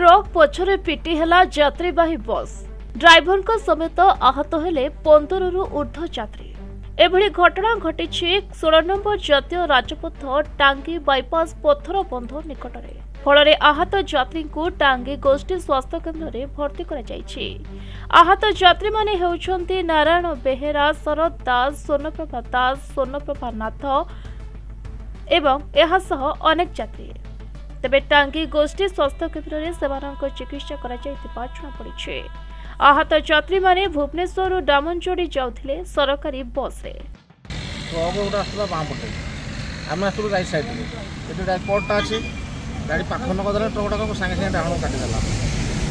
Truck पछरे पिटी हेला यात्रीवाही bus driver को समेत आहत हेले 15 रु ऊर्ध्व यात्री। एभली घटना घटी 16 नंबर जातीय राजपथ टांगी बाईपास पत्थर बंध निकटरे। फल आहत यात्री को टांगी गोष्ठी स्वास्थ्य केन्द्र में भर्ती कराଯାଇଛି। आहत यात्री माने हेउछन्ति नारायण बेहेरा, शरद दास, स्वर्णप्रभा दास, स्वर्णप्रभा नाथ एवं एहासह अनेक यात्री। तेबे टांगी गोष्ठी स्वास्थ्य केन्द्र में सेवानक चिकित्सा कराଯାଇतिबा जଣାपड़िछि। आहत यात्री माने भुवनेश्वर डामनजोड़ी जाउथिले सरकारी बस रे। ट्रक गोटा आसला बाम पटे आम आसलु राइट साइड रे एते एयरपोर्ट अछि गाड़ी पाख न कदले ट्रकटा को संगे संगे डाउन काटी देला।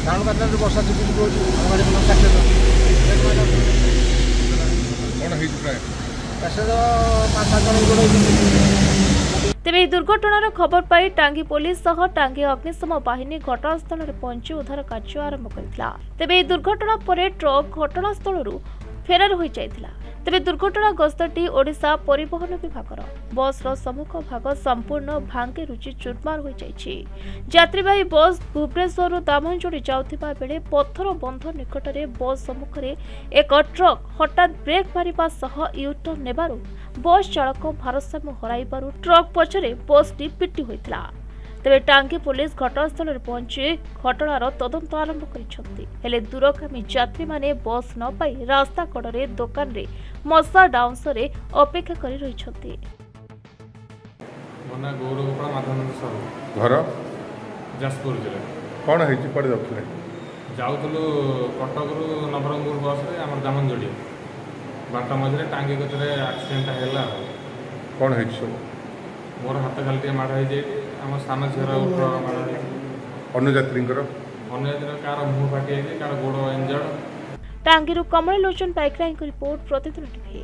डाउन काटले वर्षा चिपि होछि गाड़ी को काटी देला। कोन हेइ प्राय पैसेंजर 5-7 जण गोड़। तेबे दुर्घटनार खबर पाई टांगी पुलिस सह टांगी अग्निशम बाहिनी घटनास्थल में पहुंची उद्धार कार्य आरंभ करथिला। तेबे दुर्घटना परे ट्रक घटनास्थल फेरार हो जाइथिला। तेबे दुर्घटना गस्तटी ओडिशा परिवहन विभागर बस रो सम्मुख भाग संपूर्ण भांगे रुचि चुरमार हो जाइछि। यात्रीवाही बस भुवनेश्वर दामनजोड़ी जाउथिबा बेले पत्थर बंध निकटरे बस सम्मुख रे एक ट्रक हठात ब्रेक मारिबा सह यूटर्न नेबारु बस चालक भारसाम्य हराइबारु ट्रक पछरे बसटी पिटी होइथिला। तेबे टांगी पुलिस घटनास्थल में पहुंची घटनार तदंत आरंभ करिसेंति। हेले दूरगामी यात्री माने बस न पाई रास्ता कड़े दुकान रे मशा डाउंस रे अपेक्षा करि रहिसेंति। मना गौरवपड़ा माधवनंद साहू घर जाजपुर जिला कौन है पड़े जाऊे जाऊलु कटक रु नवरंगपुर बस रे आम दामनजोड़ी बाट मझे टांगी कतरे एक्सीडेंट है। कौन है सब मोर हाथ खाली माड़ हो जाए आम सान झीर माड़ अन्य यात्री अन्य कार मुह फाटी कार गोड़ इंजर्ड। टांगी कमल लोचन पाइकराई रिपोर्ट प्रतिदिन टीवी।